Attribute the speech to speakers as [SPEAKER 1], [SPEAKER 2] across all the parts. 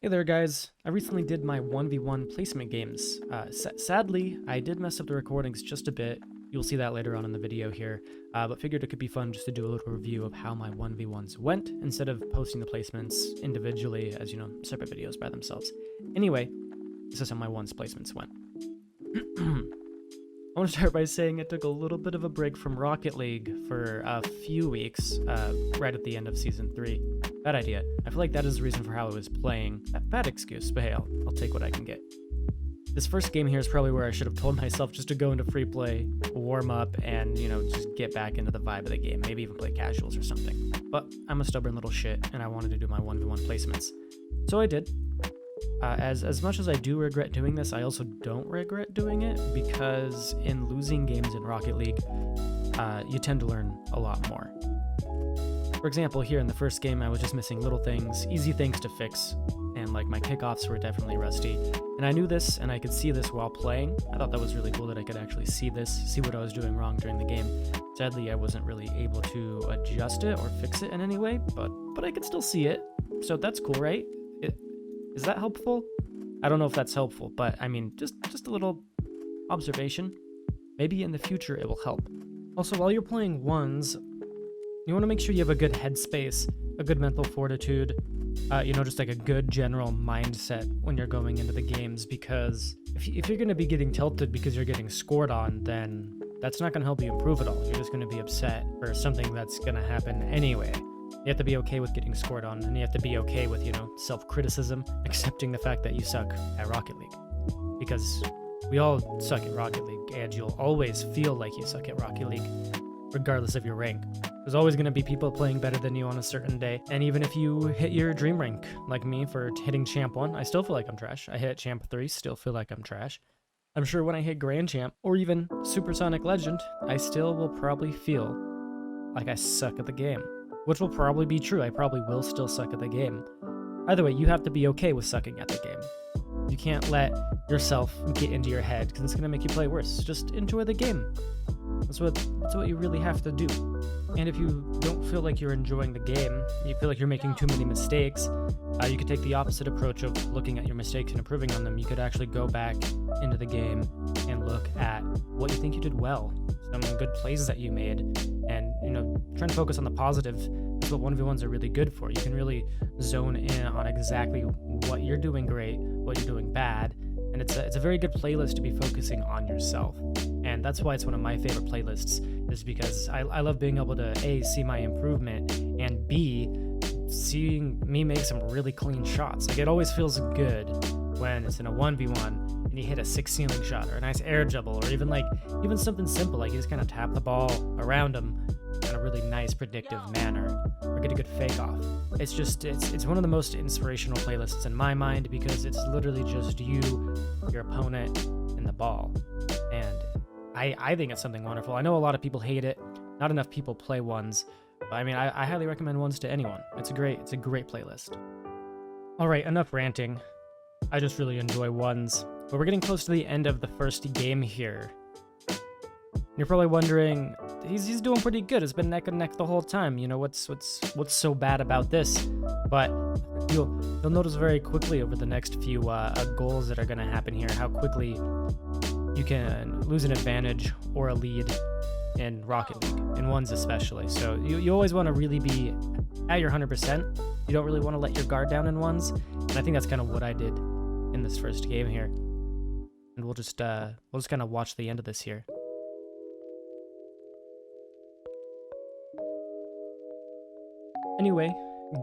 [SPEAKER 1] Hey there, guys. I recently did my 1v1 placement games. Sadly, I did mess up the recordings just a bit. You'll see that later on in the video here, but figured it could be fun just to do a little review of how my 1v1s went instead of posting the placements individually as, separate videos by themselves. Anyway, this is how my ones placements went. I want to start by saying it took a little bit of a break from Rocket League for a few weeks, right at the end of Season 3. Bad idea. I feel like that is the reason for how I was playing. Bad excuse, but hey, I'll take what I can get. This first game here is probably where I should have told myself just to go into free play, warm up, and, just get back into the vibe of the game. Maybe even play casuals or something. But I'm a stubborn little shit, and I wanted to do my 1v1 placements. So I did. As much as I do regret doing this, I also don't regret doing it, because in losing games in Rocket League, you tend to learn a lot more. For example, here in the first game, I was just missing little things, easy things to fix, and like my kickoffs were definitely rusty. And I knew this, and I could see this while playing. I thought that was really cool that I could actually see this, see what I was doing wrong during the game. Sadly, I wasn't really able to adjust it or fix it in any way, but I could still see it. So that's cool, right? Is that helpful? I don't know if that's helpful, but I mean, just a little observation. Maybe in the future it will help. Also, while you're playing ones, you want to make sure you have a good headspace, a good mental fortitude, just like a good general mindset when you're going into the games, because if you're going to be getting tilted because you're getting scored on, then that's not going to help you improve at all. You're just going to be upset for something that's going to happen anyway. You have to be okay with getting scored on, and you have to be okay with, self-criticism, accepting the fact that you suck at Rocket League. Because we all suck at Rocket League, and you'll always feel like you suck at Rocket League, regardless of your rank. There's always going to be people playing better than you on a certain day, and even if you hit your dream rank, like me for hitting Champ 1, I still feel like I'm trash. I hit Champ 3, still feel like I'm trash. I'm sure when I hit Grand Champ, or even Supersonic Legend, I still will probably feel like I suck at the game. Which will probably be true. I probably will still suck at the game. Either way, you have to be okay with sucking at the game. You can't let yourself get into your head, because it's going to make you play worse. Just enjoy the game. That's what you really have to do. And if you don't feel like you're enjoying the game, you feel like you're making too many mistakes, you could take the opposite approach of looking at your mistakes and improving on them. You could actually go back into the game and look at what you think you did well, some good plays that you made, and trying to focus on the positive. That's what 1v1s are really good for. You can really zone in on exactly what you're doing great, what you're doing bad, and it's a very good playlist to be focusing on yourself. And that's why it's one of my favorite playlists, is because I love being able to A, see my improvement, and B, seeing me make some really clean shots. Like, it always feels good when it's in a 1v1 and you hit a 6 ceiling shot or a nice air dribble, or even something simple like you just kind of tap the ball around them in a really nice predictive manner, or get a good fake off. It's one of the most inspirational playlists in my mind, because it's literally just you, your opponent, and the ball. And I think it's something wonderful. I know a lot of people hate it. Not enough people play ones. But I mean, I highly recommend ones to anyone. It's a great playlist. All right, enough ranting. I just really enjoy ones. But we're getting close to the end of the first game here. You're probably wondering, he's doing pretty good. It's been neck and neck the whole time. What's so bad about this? But you'll notice very quickly over the next few goals that are going to happen here, how quickly you can lose an advantage or a lead in Rocket League, in ones especially. So you always want to really be at your 100%. You don't really want to let your guard down in ones. And I think that's kind of what I did in this first game here. And we'll just kind of watch the end of this here. Anyway,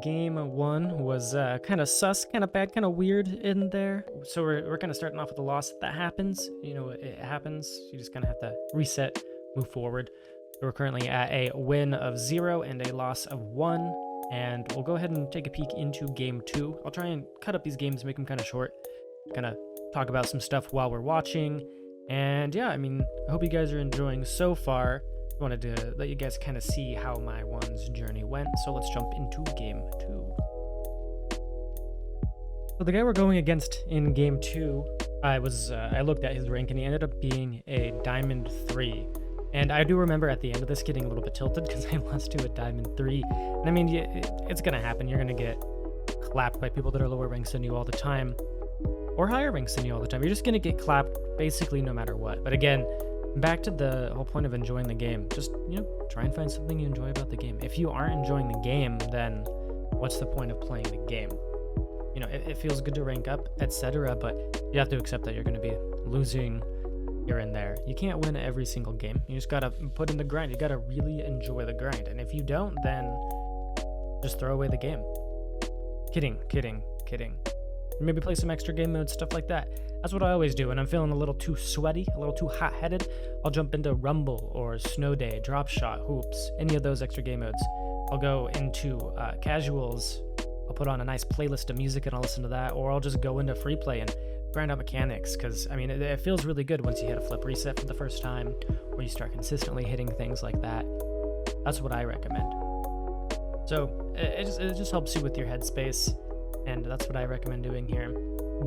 [SPEAKER 1] game 1 was kind of sus, kind of bad, kind of weird in there. So we're kind of starting off with a loss. That happens. It happens. You just kind of have to reset, move forward. We're currently at a win of 0 and a loss of 1. And we'll go ahead and take a peek into game 2. I'll try and cut up these games, make them kind of short, kind of talk about some stuff while we're watching. And yeah, I mean, I hope you guys are enjoying so far. Wanted to let you guys kind of see how my one's journey went, so let's jump into game 2. So the guy we're going against in game 2, I looked at his rank and he ended up being a Diamond 3. And I do remember at the end of this getting a little bit tilted because I lost to a Diamond 3. And I mean, it's going to happen. You're going to get clapped by people that are lower ranks than you all the time, or higher ranks than you all the time. You're just going to get clapped basically no matter what. But again, back to the whole point of enjoying the game. Just, try and find something you enjoy about the game. If you aren't enjoying the game, then what's the point of playing the game? It feels good to rank up, etc., but you have to accept that you're going to be losing here and there. You can't win every single game. You just got to put in the grind. You got to really enjoy the grind. And if you don't, then just throw away the game. Kidding. Maybe play some extra game modes, stuff like that. That's what I always do. When I'm feeling a little too sweaty, a little too hot-headed, I'll jump into Rumble or Snow Day, Drop Shot, Hoops, any of those extra game modes. I'll go into Casuals. I'll put on a nice playlist of music and I'll listen to that, or I'll just go into Free Play and grind out mechanics, because it feels really good once you hit a flip reset for the first time, or you start consistently hitting things like that. That's what I recommend. So it just helps you with your headspace, and that's what I recommend doing here.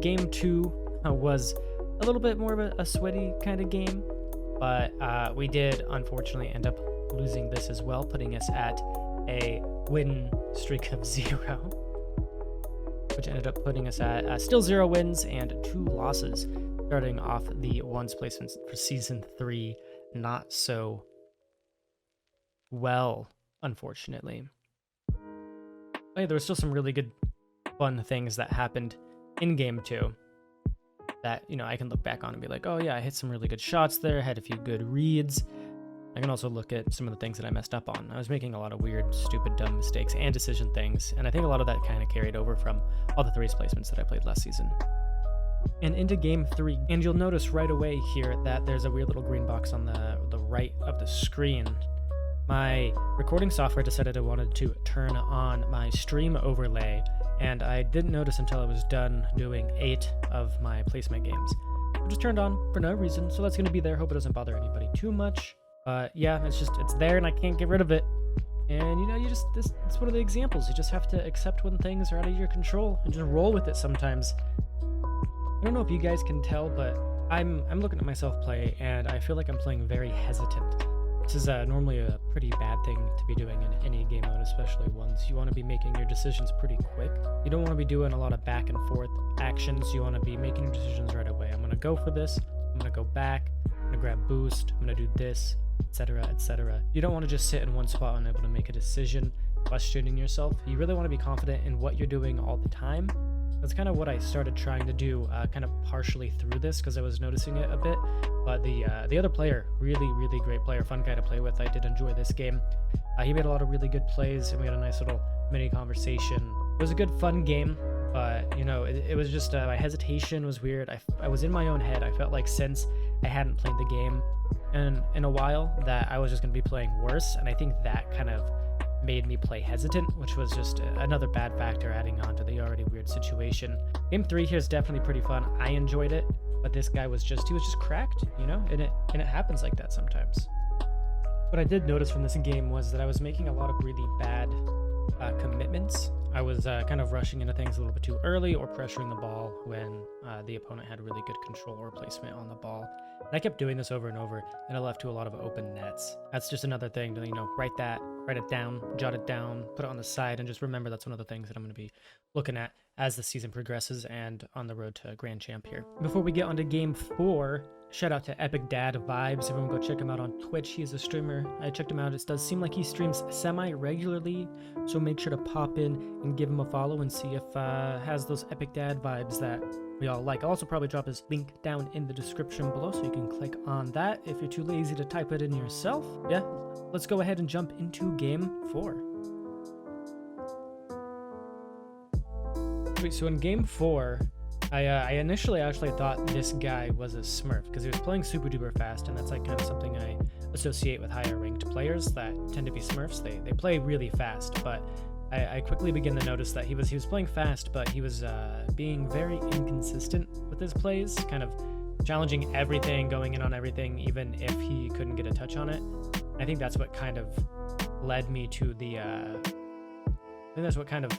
[SPEAKER 1] Game 2 was a little bit more of a sweaty kind of game, but we did unfortunately end up losing this as well, putting us at a win streak of 0, which ended up putting us at still 0 wins and 2 losses, starting off the ones placements for Season 3 not so well, unfortunately. But hey, there were still some really good, fun things that happened in Game 2 that, I can look back on and be like, oh yeah, I hit some really good shots there, had a few good reads. I can also look at some of the things that I messed up on. I was making a lot of weird, stupid, dumb mistakes and decision things, and I think a lot of that kind of carried over from all the threes placements that I played last season. And into Game 3, and you'll notice right away here that there's a weird little green box on the right of the screen. My recording software decided I wanted to turn on my stream overlay, and I didn't notice until I was done doing 8 of my placement games. It just turned on for no reason, so that's going to be there. Hope it doesn't bother anybody too much. Yeah, it's there and I can't get rid of it. And it's one of the examples. You just have to accept when things are out of your control and just roll with it sometimes. I don't know if you guys can tell, but I'm looking at myself play and I feel like I'm playing very hesitant. This is normally a pretty bad thing to be doing in any game mode, especially ones. You want to be making your decisions pretty quick. You don't want to be doing a lot of back and forth actions. You want to be making your decisions right away. I'm going to go for this. I'm going to go back. I'm going to grab boost. I'm going to do this, etc., etc. You don't want to just sit in one spot unable to make a decision, questioning yourself. You really want to be confident in what you're doing all the time. That's kind of what I started trying to do, kind of partially through this, because I was noticing it a bit. But the other player, really, really great player, fun guy to play with. I did enjoy this game. He made a lot of really good plays, and we had a nice little mini conversation. It was a good, fun game, but it was just my hesitation was weird. I was in my own head. I felt like since I hadn't played the game in a while, that I was just going to be playing worse, and I think that kind of made me play hesitant, which was just another bad factor adding on to the already weird situation. Game 3 here is definitely pretty fun. I enjoyed it, but this guy was just cracked, and it happens like that sometimes. What I did notice from this game was that I was making a lot of really bad commitments. I was kind of rushing into things a little bit too early or pressuring the ball when the opponent had really good control or placement on the ball. And I kept doing this over and over, and it left to a lot of open nets. That's just another thing to, write it down, jot it down, put it on the side, and just remember that's one of the things that I'm going to be looking at as the season progresses and on the road to Grand Champ here. Before we get on to Game 4, shout out to Epic Dad Vibes. Everyone go check him out on Twitch. He's a streamer. I checked him out. It does seem like he streams semi-regularly, so make sure to pop in and give him a follow and see if has those Epic Dad vibes that we all like. I'll also probably drop his link down in the description below, so you can click on that if you're too lazy to type it in yourself. Yeah, let's go ahead and jump into Game 4. Wait, so in Game 4, I initially actually thought this guy was a smurf because he was playing super duper fast, and that's like kind of something I associate with higher ranked players that tend to be smurfs. They play really fast, but I quickly began to notice that he was playing fast, but he was being very inconsistent with his plays, kind of challenging everything, going in on everything, even if he couldn't get a touch on it. I think that's what kind of led me to the I think that's what kind of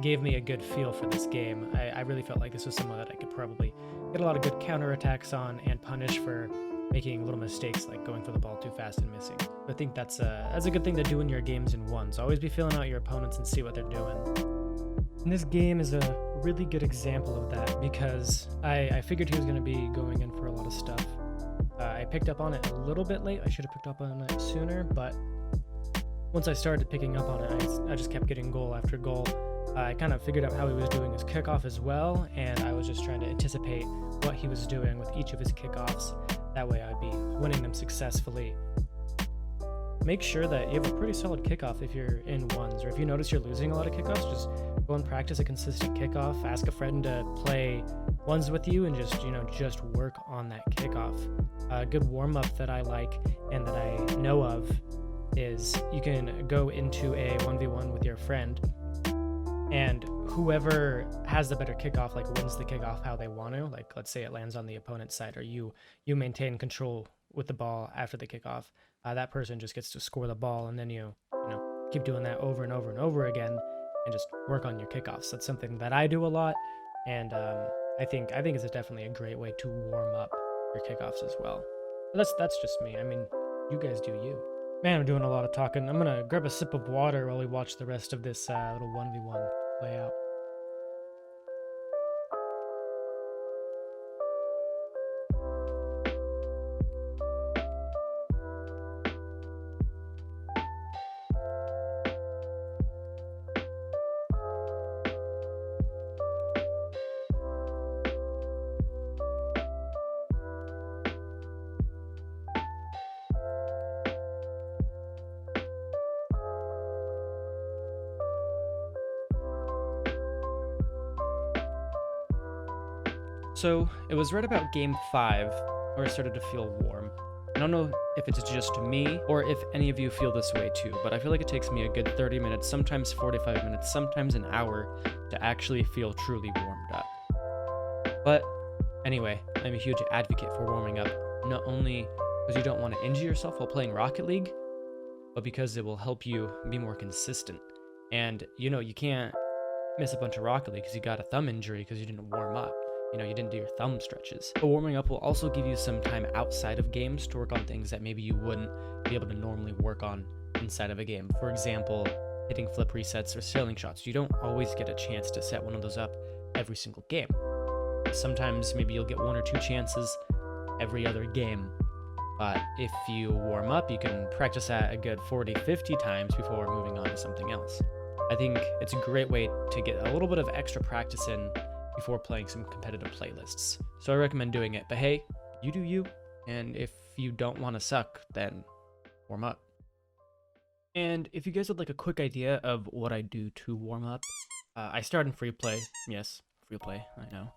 [SPEAKER 1] gave me a good feel for this game. I really felt like this was someone that I could probably get a lot of good counterattacks on and punish for making little mistakes like going for the ball too fast and missing. I think that's a good thing to do in your games in ones. Always be feeling out your opponents and see what they're doing. And this game is a really good example of that because I figured he was going to be going in for a lot of stuff. I picked up on it a little bit late. I should have picked up on it sooner, but once I started picking up on it, I just kept getting goal after goal. I kind of figured out how he was doing his kickoff as well, and I was just trying to anticipate what he was doing with each of his kickoffs. That way I'd be winning them successfully. Make sure that you have a pretty solid kickoff if you're in ones, or if you notice you're losing a lot of kickoffs, just go and practice a consistent kickoff. Ask a friend to play ones with you and just work on that kickoff. A good warm-up that I like and that I know of is you can go into a 1v1 with your friend, and whoever has the better kickoff wins the kickoff how they want to. Like, let's say it lands on the opponent's side, or you maintain control with the ball after the kickoff. That person just gets to score the ball, and then you keep doing that over and over and over again, and just work on your kickoffs. That's something that I do a lot, and I think it's definitely a great way to warm up your kickoffs as well. But that's just me. I mean, you guys do you. Man, I'm doing a lot of talking. I'm gonna grab a sip of water while we watch the rest of this little 1v1 play out. So it was right about game 5 where I started to feel warm. I don't know if it's just me or if any of you feel this way too, but I feel like it takes me a good 30 minutes, sometimes 45 minutes, sometimes an hour to actually feel truly warmed up. But anyway, I'm a huge advocate for warming up, not only because you don't want to injure yourself while playing Rocket League, but because it will help you be more consistent. And you can't miss a bunch of Rocket League because you got a thumb injury because you didn't warm up. You didn't do your thumb stretches. But warming up will also give you some time outside of games to work on things that maybe you wouldn't be able to normally work on inside of a game. For example, hitting flip resets or sailing shots. You don't always get a chance to set one of those up every single game. Sometimes maybe you'll get 1 or 2 chances every other game. But if you warm up, you can practice that a good 40, 50 times before moving on to something else. I think it's a great way to get a little bit of extra practice in before playing some competitive playlists. So I recommend doing it. But hey, you do you, and if you don't want to suck, then warm up. And if you guys would like a quick idea of what I do to warm up, I start in free play. Yes, free play, I know.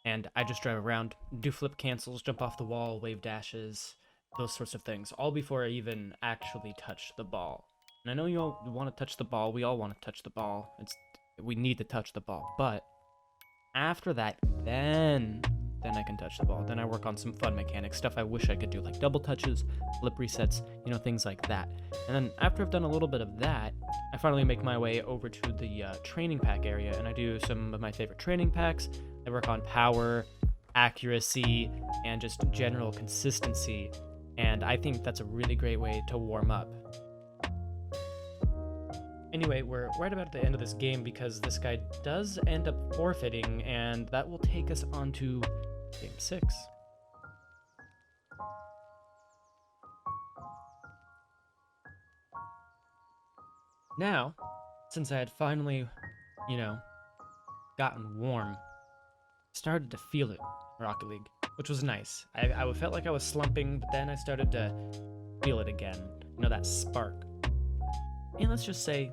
[SPEAKER 1] And I just drive around, do flip cancels, jump off the wall, wave dashes, those sorts of things, all before I even actually touch the ball. And I know you all want to touch the ball, we all want to touch the ball, we need to touch the ball, but after that, then I can touch the ball. Then I work on some fun mechanics, stuff I wish I could do, like double touches, flip resets, things like that. And then after I've done a little bit of that, I finally make my way over to the training pack area, and I do some of my favorite training packs. I work on power, accuracy, and just general consistency, and I think that's a really great way to warm up. Anyway, we're right about at the end of this game because this guy does end up forfeiting, and that will take us on to game 6. Now, since I had finally, gotten warm, started to feel it, Rocket League, which was nice. I felt like I was slumping, but then I started to feel it again, that spark. And let's just say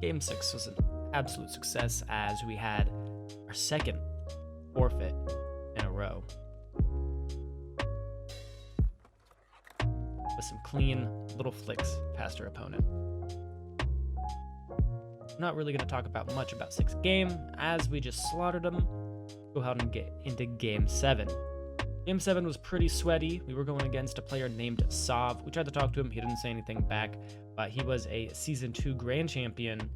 [SPEAKER 1] Game 6 was an absolute success as we had our second forfeit in a row. With some clean little flicks past our opponent. I'm not really going to talk about much about 6th game, as we just slaughtered them. Go ahead and get into Game 7. Game 7 was pretty sweaty. We were going against a player named Sav. We tried to talk to him, he didn't say anything back, but he was a Season 2 Grand Champion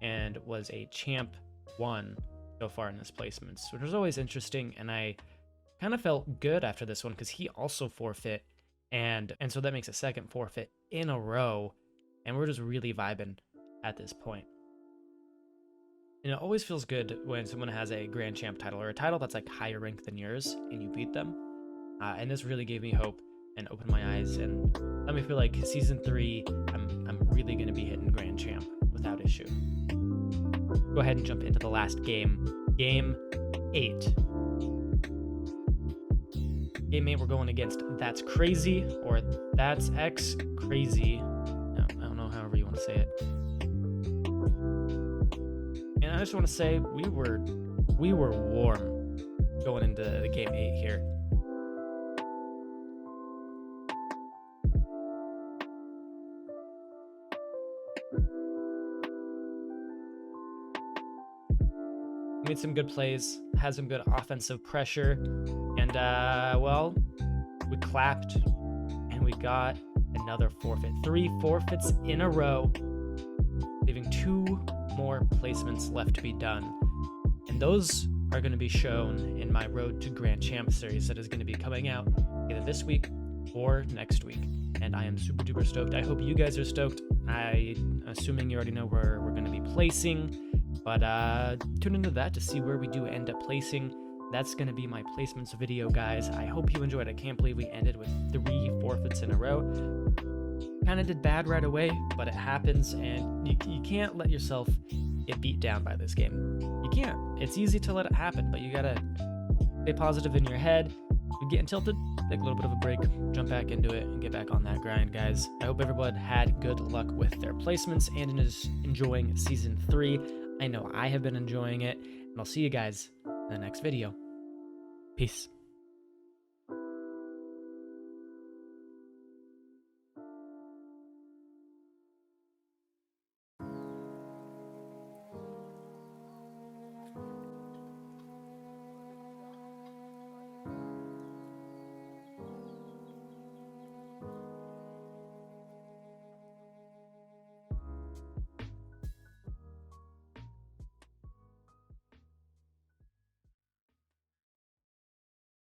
[SPEAKER 1] and was a Champ 1 so far in his placements, which was always interesting, and I kind of felt good after this one because he also forfeit, and so that makes a second forfeit in a row, and we're just really vibing at this point. And it always feels good when someone has a Grand Champ title or a title that's like higher ranked than yours and you beat them. And this really gave me hope and opened my eyes and let me feel like season 3, I'm really going to be hitting Grand Champ without issue. Go ahead and jump into the last game. Game 8. Game 8, we're going against That's Crazy or That's X Crazy. No, I don't know, however you want to say it. And I just want to say we were warm going into the game 8 here. Made some good plays, had some good offensive pressure, and well, we clapped and we got another forfeit. 3 forfeits in a row, leaving 2 more placements left to be done. And those are going to be shown in my Road to Grand Champ series that is going to be coming out either this week or next week. And I am super duper stoked. I hope you guys are stoked. Assuming you already know where we're going to be placing. But tune into that to see where we do end up placing. That's going to be my placements video, guys. I hope you enjoyed. I can't believe we ended with 3 forfeits in a row. Kind of did bad right away, but it happens, and you can't let yourself get beat down by this game. You can't. It's easy to let it happen, but you got to stay positive in your head. You're getting tilted, take a little bit of a break, jump back into it, and get back on that grind, guys. I hope everyone had good luck with their placements and is enjoying Season 3. I know I have been enjoying it, and I'll see you guys in the next video. Peace.